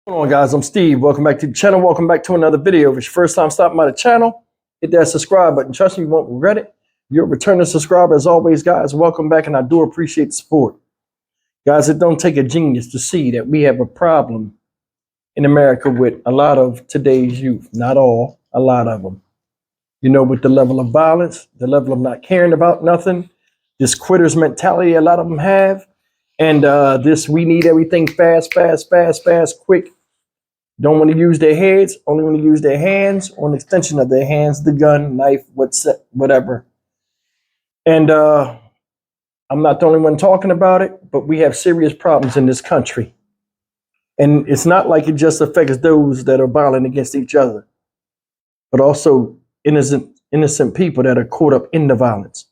What's going on, guys? I'm Steve. Welcome back to the channel. Welcome back to another video. If it's your first time stopping by the channel, hit that subscribe button. Trust me, you won't regret it. You're a returning subscriber. As always, guys, welcome back, and I do appreciate the support. Guys, it don't take a genius to see that we have a problem in America with a lot of today's youth. Not all, a lot of them. You know, with the level of violence, the level of not caring about nothing, this quitter's mentality a lot of them have. And this we need everything fast, quick. Don't want to use their heads, only want to use their hands or an extension of their hands, the gun, knife, whatever. And I'm not the only one talking about it, but we have serious problems in this country. And it's not like it just affects those that are violent against each other, but also innocent people that are caught up in the violence.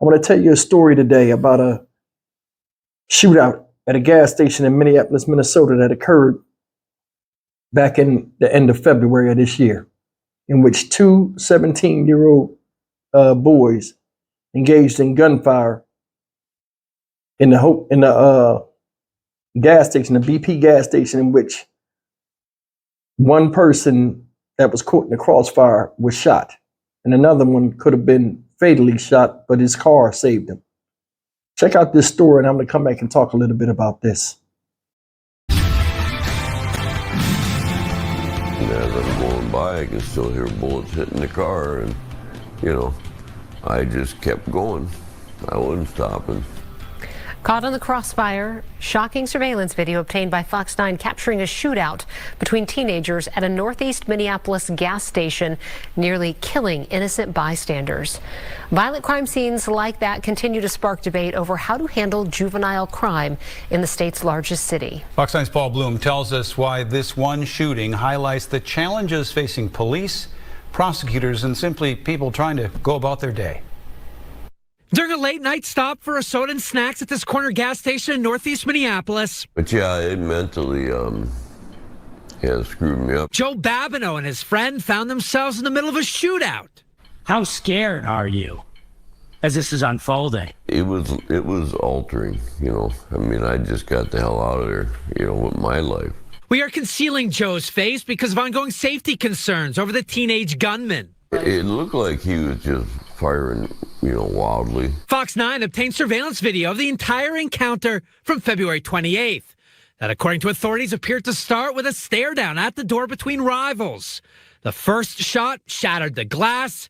I want to tell you a story today about a shootout at a gas station in Minneapolis, Minnesota that occurred back in the end of February of this year, in which two 17-year-old boys engaged in gunfire in the gas station, the BP gas station, in which one person that was caught in the crossfire was shot, and another one could have been fatally shot, but his car saved him. Check out this story, and I'm going to come back and talk a little bit about this. As I'm going by, I can still hear bullets hitting the car, and, you know, I just kept going. I wasn't stopping. Caught on the crossfire, shocking surveillance video obtained by Fox 9 capturing a shootout between teenagers at a northeast Minneapolis gas station, nearly killing innocent bystanders. Violent crime scenes like that continue to spark debate over how to handle juvenile crime in the state's largest city. Fox 9's Paul Bloom tells us why this one shooting highlights the challenges facing police, prosecutors, and simply people trying to go about their day. During a late-night stop for a soda and snacks at this corner gas station in northeast Minneapolis. But yeah, it mentally screwed me up. Joe Babineau and his friend found themselves in the middle of a shootout. How scared are you as this is unfolding? It was altering, you know. I mean, I just got the hell out of there, you know, with my life. We are concealing Joe's face because of ongoing safety concerns over the teenage gunman. It looked like he was just firing, you know, wildly. Fox 9 obtained surveillance video of the entire encounter from February 28th. That, according to authorities, appeared to start with a stare down at the door between rivals. The first shot shattered the glass.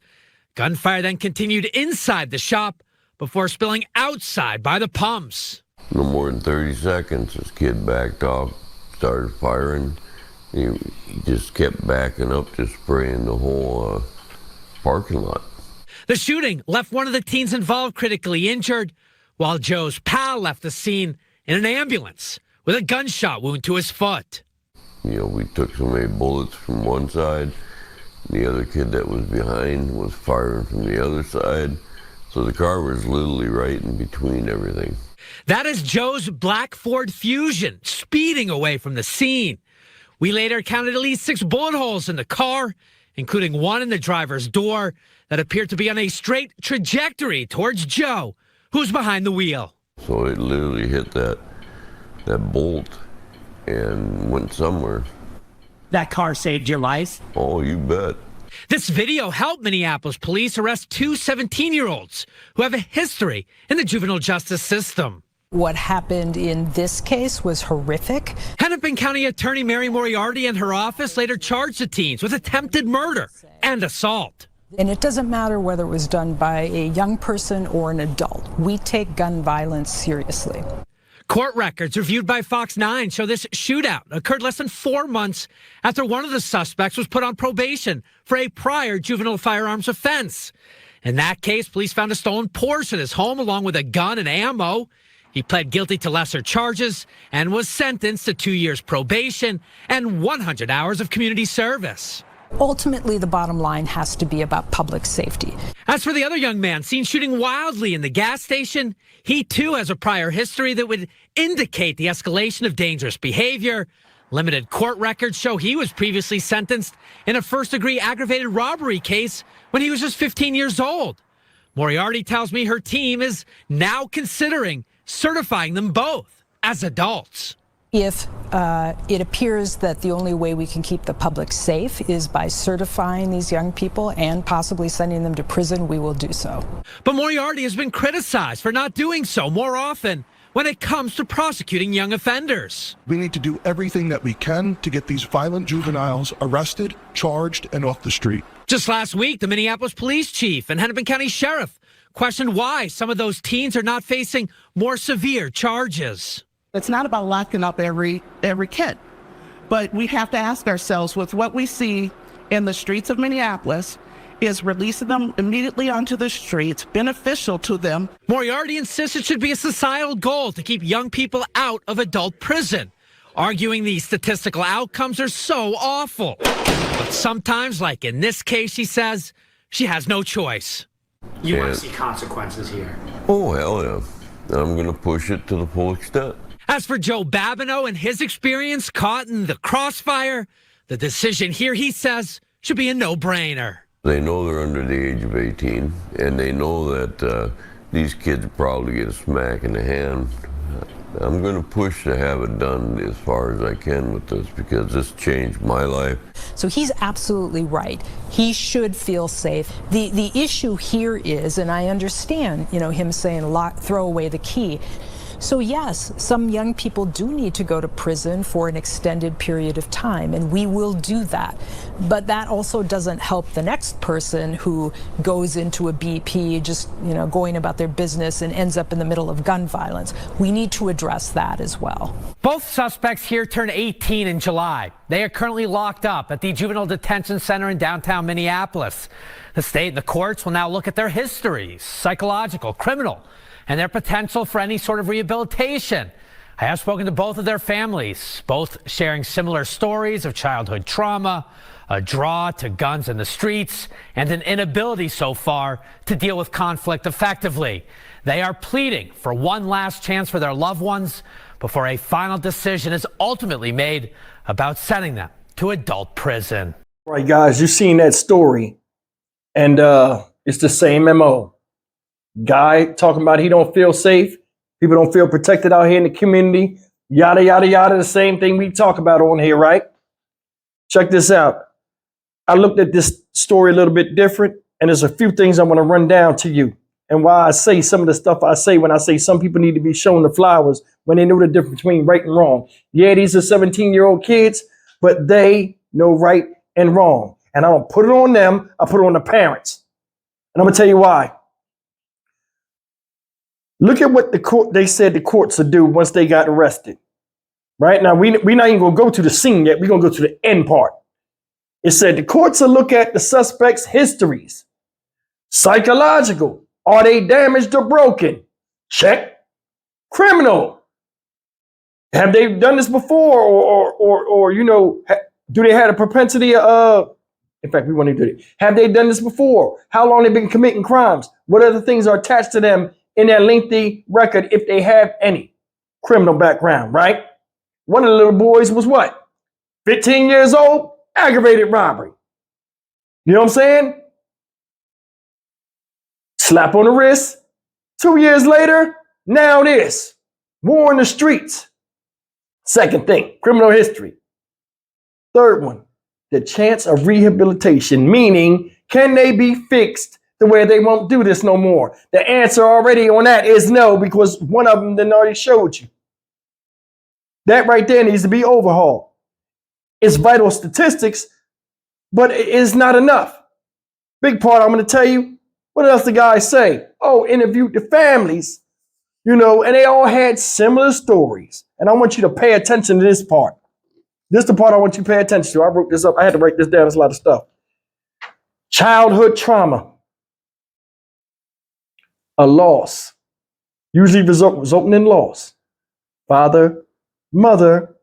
Gunfire then continued inside the shop before spilling outside by the pumps. No more than 30 seconds, this kid backed off, started firing. He just kept backing up, just spraying the whole parking lot. The shooting left one of the teens involved critically injured, while Joe's pal left the scene in an ambulance with a gunshot wound to his foot. You know, we took so many bullets from one side. The other kid that was behind was firing from the other side. So the car was literally right in between everything. That is Joe's black Ford Fusion speeding away from the scene. We later counted at least 6 bullet holes in the car, including one in the driver's door that appeared to be on a straight trajectory towards Joe, who's behind the wheel. So it literally hit that bolt and went somewhere. That car saved your life? Oh, you bet. This video helped Minneapolis police arrest 2 17-year-olds who have a history in the juvenile justice system. What happened in this case was horrific. Hennepin County Attorney Mary Moriarty and her office later charged the teens with attempted murder and assault. And it doesn't matter whether it was done by a young person or an adult. We take gun violence seriously. Court records reviewed by Fox 9 show this shootout occurred less than 4 months after one of the suspects was put on probation for a prior juvenile firearms offense. In that case, police found a stolen Porsche at his home along with a gun and ammo. He pled guilty to lesser charges and was sentenced to 2 years probation and 100 hours of community service. Ultimately, the bottom line has to be about public safety. As for the other young man seen shooting wildly in the gas station, he too has a prior history that would indicate the escalation of dangerous behavior. Limited court records show he was previously sentenced in a first-degree aggravated robbery case when he was just 15 years old. Moriarty tells me her team is now considering certifying them both as adults. If it appears that the only way we can keep the public safe is by certifying these young people and possibly sending them to prison, we will do so. But Moriarty has been criticized for not doing so more often when it comes to prosecuting young offenders. We need to do everything that we can to get these violent juveniles arrested, charged, and off the street. Just last week, the Minneapolis police chief and Hennepin County sheriff questioned why some of those teens are not facing more severe charges. It's not about locking up every kid, but we have to ask ourselves, with what we see in the streets of Minneapolis, is releasing them immediately onto the streets beneficial to them? Moriarty insists it should be a societal goal to keep young people out of adult prison, arguing these statistical outcomes are so awful. But sometimes, like in this case, she says, she has no choice. You want to see consequences here? Oh, hell yeah. I'm going to push it to the full extent. As for Joe Babineau and his experience caught in the crossfire, the decision here, he says, should be a no-brainer. They know they're under the age of 18, and they know that these kids probably get a smack in the hand. I'm going to push to have it done as far as I can with this, because this changed my life. So he's absolutely right. He should feel safe. The issue here is, and I understand, him saying throw away the key. So yes, some young people do need to go to prison for an extended period of time, and we will do that. But that also doesn't help the next person who goes into a BP, just going about their business and ends up in the middle of gun violence. We need to address that as well. Both suspects here turned 18 in July. They are currently locked up at the Juvenile Detention Center in downtown Minneapolis. The state and the courts will now look at their histories, psychological, criminal, and their potential for any sort of rehabilitation. I have spoken to both of their families, both sharing similar stories of childhood trauma, a draw to guns in the streets, and an inability so far to deal with conflict effectively. They are pleading for one last chance for their loved ones before a final decision is ultimately made about sending them to adult prison. All right, guys, you've seen that story, and it's the same MO. Guy talking about he don't feel safe. People don't feel protected out here in the community. Yada, yada, yada. The same thing we talk about on here, right? Check this out. I looked at this story a little bit different, and there's a few things I want to run down to you. And why I say some of the stuff I say when I say some people need to be shown the flowers when they know the difference between right and wrong. Yeah, these are 17-year-old kids, but they know right and wrong. And I don't put it on them. I put it on the parents. And I'm going to tell you why. Look at what they said the courts would do once they got arrested. Right now, we're not even going to go to the scene yet. We're going to go to the end part. It said the courts will look at the suspects' histories. Psychological. Are they damaged or broken? Check. Criminal. Have they done this before? Or do they have a propensity in fact, we want to do it. Have they done this before? How long have they been committing crimes? What other things are attached to them in their lengthy record, if they have any criminal background, right? One of the little boys was what? 15 years old, aggravated robbery. You know what I'm saying? Slap on the wrist. 2 years later, now this. War in the streets. Second thing, criminal history. Third one, the chance of rehabilitation, meaning can they be fixed to where they won't do this no more? The answer already on that is no, because one of them then already showed you. That right there needs to be overhauled. It's vital statistics, but it's not enough. Big part, I'm going to tell you, what else the guys say? Oh, interviewed the families, and they all had similar stories. And I want you to pay attention to this part. This is the part I want you to pay attention to. I wrote this up. I had to write this down. There's a lot of stuff. Childhood trauma. A loss. Usually resulting in loss. Father, mother,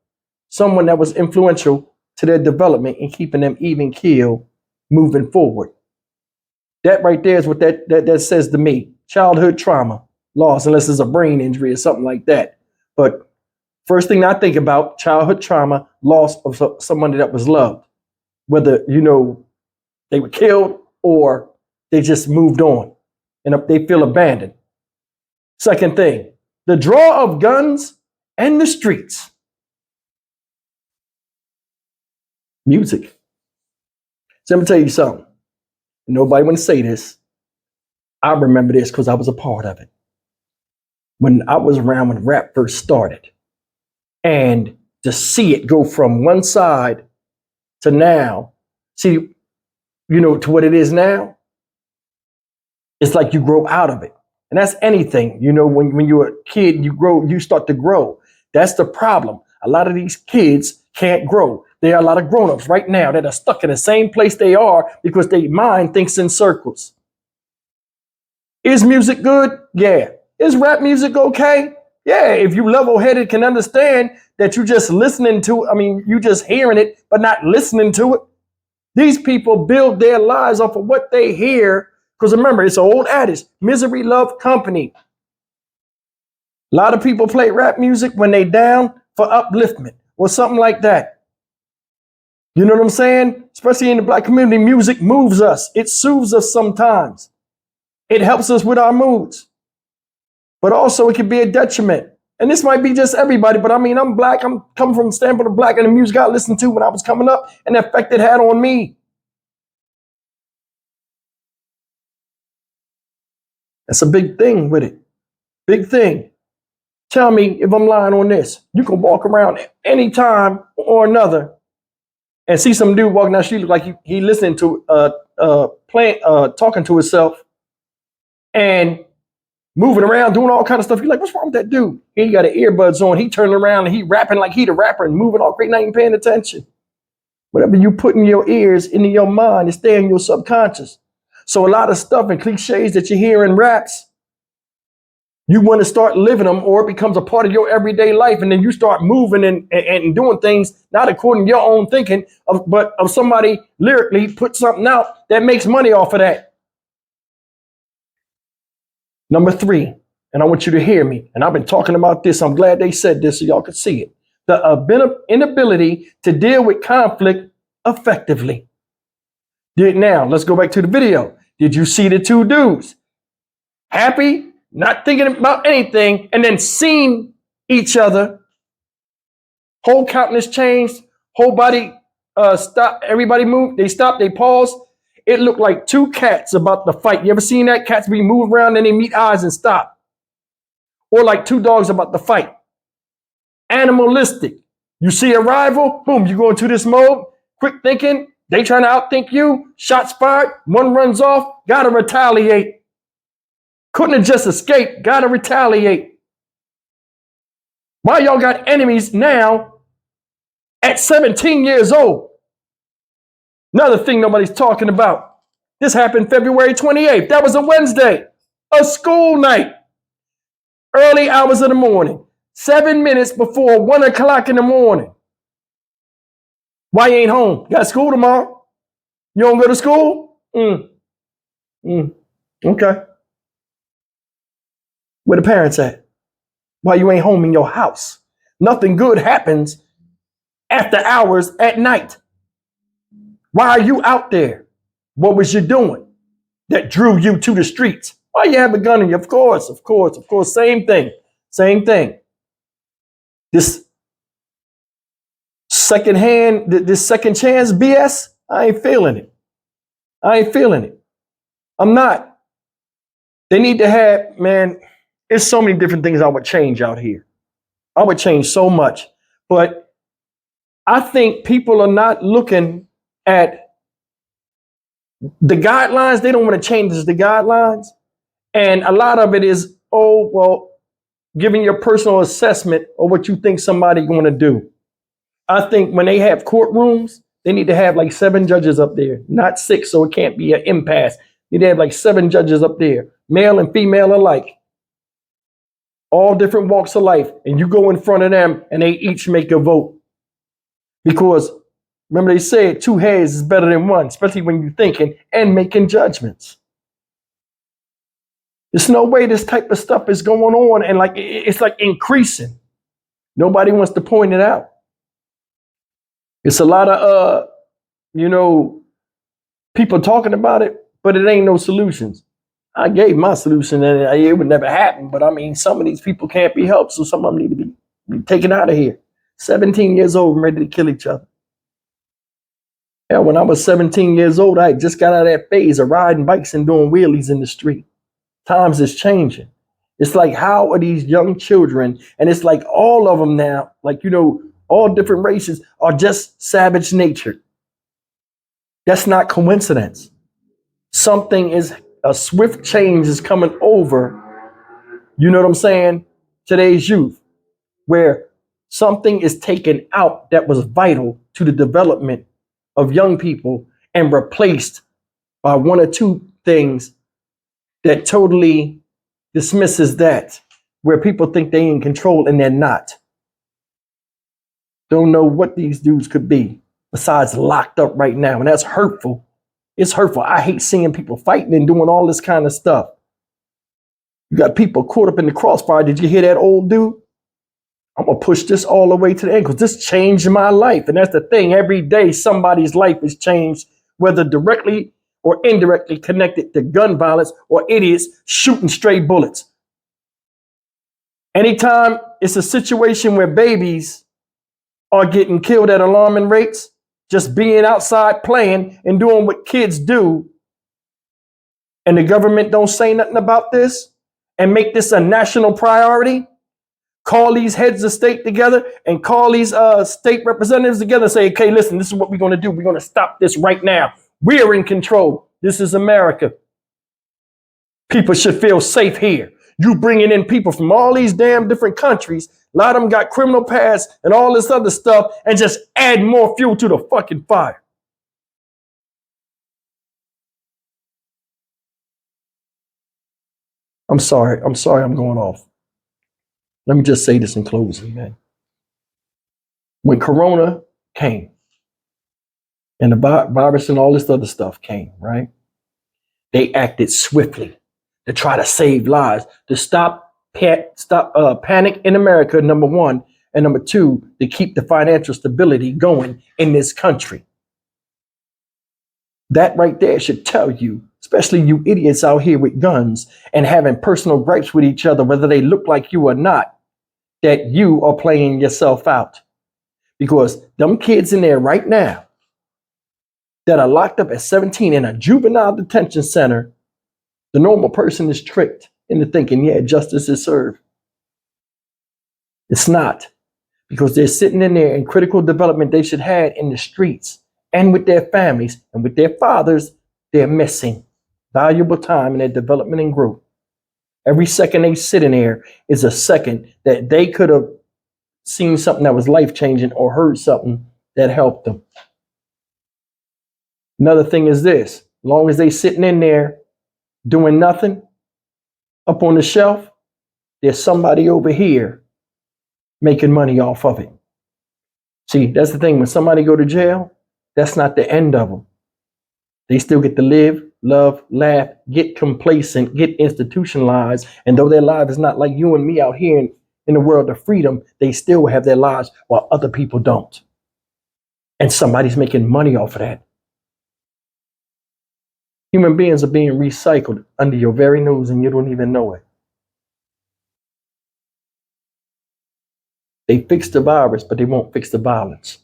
someone that was influential to their development and keeping them even keeled moving forward. That right there is what that says to me. Childhood trauma. Loss, unless it's a brain injury or something like that. But first thing I think about, childhood trauma, loss of someone that was loved. Whether, they were killed or they just moved on and they feel abandoned. Second thing, the draw of guns and the streets. Music. So let me tell you something. Nobody want to say this. I remember this because I was a part of it. When I was around when rap first started. And to see it go from one side to now, see, to what it is now, it's like you grow out of it. And that's anything. When you're a kid, you grow, you start to grow. That's the problem. A lot of these kids can't grow. There are a lot of grown-ups right now that are stuck in the same place they are because their mind thinks in circles. Is music good? Yeah. Is rap music okay? Yeah. If you level-headed can understand that you just listening to, you just hearing it, but not listening to it. These people build their lives off of what they hear. Because remember, it's an old adage, misery love company. A lot of people play rap music when they down for upliftment or something like that. You know what I'm saying? Especially in the black community, music moves us. It soothes us sometimes. It helps us with our moods. But also it can be a detriment. And this might be just everybody, but I'm black. I'm coming from the standpoint of black, and the music I listened to when I was coming up and the effect it had on me. That's a big thing with it. Big thing. Tell me if I'm lying on this. You can walk around any time or another and see some dude walking down the street look like he listening to talking to himself and moving around, doing all kind of stuff. You're like, what's wrong with that dude? He got an earbuds on. He turning around and he rapping like he the rapper and moving all great, not even paying attention. Whatever you put in your ears, into your mind, it stay in your subconscious. So a lot of stuff and cliches that you hear in raps, you want to start living them, or it becomes a part of your everyday life. And then you start moving and doing things, not according to your own thinking, but of somebody lyrically put something out that makes money off of that. Number 3, and I want you to hear me, and I've been talking about this. I'm glad they said this so y'all could see it. The inability to deal with conflict effectively. Now, let's go back to the video. Did you see the two dudes? Happy, not thinking about anything, and then seeing each other. Whole countenance changed, whole body stopped, everybody moved, they stopped, they paused. It looked like two cats about to fight. You ever seen that? Cats be moving around and they meet eyes and stop. Or like two dogs about to fight. Animalistic. You see a rival, boom, you go into this mode, quick thinking, they trying to outthink you, shots fired, one runs off, gotta retaliate. Couldn't have just escaped, gotta retaliate. Why y'all got enemies now at 17 years old? Another thing nobody's talking about. This happened February 28th. That was a Wednesday, a school night. Early hours of the morning, 7 minutes before 1 o'clock in the morning. Why you ain't home? Got school tomorrow? You don't go to school? Okay. Where the parents at? Why you ain't home in your house? Nothing good happens after hours at night. Why are you out there? What was you doing that drew you to the streets? Why you have a gun in you? Of course. Same thing. This second chance BS, I ain't feeling it. I'm not. They need to have, man, there's so many different things I would change out here. I would change so much. But I think people are not looking at the guidelines. They don't want to change the guidelines. And a lot of it is, giving your personal assessment of what you think somebody's going to do. I think when they have courtrooms, they need to have like 7 judges up there, not 6, so it can't be an impasse. They need to have like 7 judges up there, male and female alike, all different walks of life. And you go in front of them and they each make a vote. Because remember they say 2 heads is better than 1, especially when you're thinking and making judgments. There's no way this type of stuff is going on, and like it's like increasing. Nobody wants to point it out. It's a lot of people talking about it, but it ain't no solutions. I gave my solution and it would never happen, but I mean some of these people can't be helped, so some of them need to be taken out of here. 17 years old and ready to kill each other. Hell, when I was 17 years old, I had just got out of that phase of riding bikes and doing wheelies in the street. Times is changing. It's like, how are these young children, and it's like all of them now, like, you know, all different races are just savage natured. That's not coincidence. Something is, a swift change is coming over, you know what I'm saying, today's youth, where something is taken out that was vital to the development of young people and replaced by one or two things that totally dismisses that, where people think they're in control and they're not. Don't know what these dudes could be besides locked up right now. And that's hurtful. It's hurtful. I hate seeing people fighting and doing all this kind of stuff. You got people caught up in the crossfire. Did you hear that old dude? I'm going to push this all the way to the end because this changed my life. And that's the thing. Every day, somebody's life is changed, whether directly or indirectly connected to gun violence or idiots shooting stray bullets. Anytime it's a situation where babies are getting killed at alarming rates, just being outside playing and doing what kids do, and the government don't say nothing about this and make this a national priority, call these heads of state together and call these state representatives together and say, okay, listen, this is what we're going to do. We're going to stop this right now. We're in control. This is America. People should feel safe here. You bringing in people from all these damn different countries, a lot of them got criminal past and all this other stuff, and just add more fuel to the fucking fire. I'm sorry I'm going off. Let me just say this in closing, man. When Corona came and the virus and all this other stuff came, right? They acted swiftly to try to save lives, to stop panic in America, number one, and number two, to keep the financial stability going in this country. That right there should tell you, especially you idiots out here with guns and having personal gripes with each other, whether they look like you or not, that you are playing yourself out. Because them kids in there right now that are locked up at 17 in a juvenile detention center, the normal person is tricked into thinking, yeah, justice is served. It's not, because they're sitting in there in critical development they should have in the streets and with their families and with their fathers. They're missing valuable time in their development and growth. Every second they sit in there is a second that they could have seen something that was life-changing or heard something that helped them. Another thing is this: as long as they sitting in there doing nothing up on the shelf, there's somebody over here making money off of it. See, that's the thing. When somebody go to jail, that's not the end of them. They still get to live, love, laugh, get complacent, get institutionalized. And though their life is not like you and me out here in the world of freedom, they still have their lives while other people don't. And somebody's making money off of that. Human beings are being recycled under your very nose and you don't even know it. They fixed the virus, but they won't fix the violence.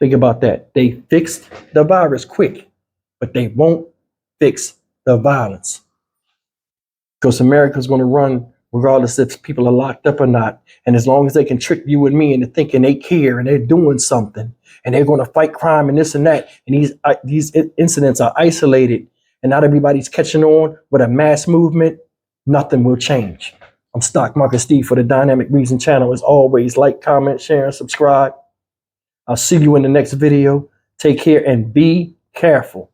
Think about that. They fixed the virus quick, but they won't fix the violence. Because America's going to run regardless if people are locked up or not. And as long as they can trick you and me into thinking they care and they're doing something and they're going to fight crime and this and that, and these incidents are isolated and not everybody's catching on with a mass movement, nothing will change. I'm Stock Market Steve for the Dynamic Reason channel. As always, like, comment, share, and subscribe. I'll see you in the next video. Take care and be careful.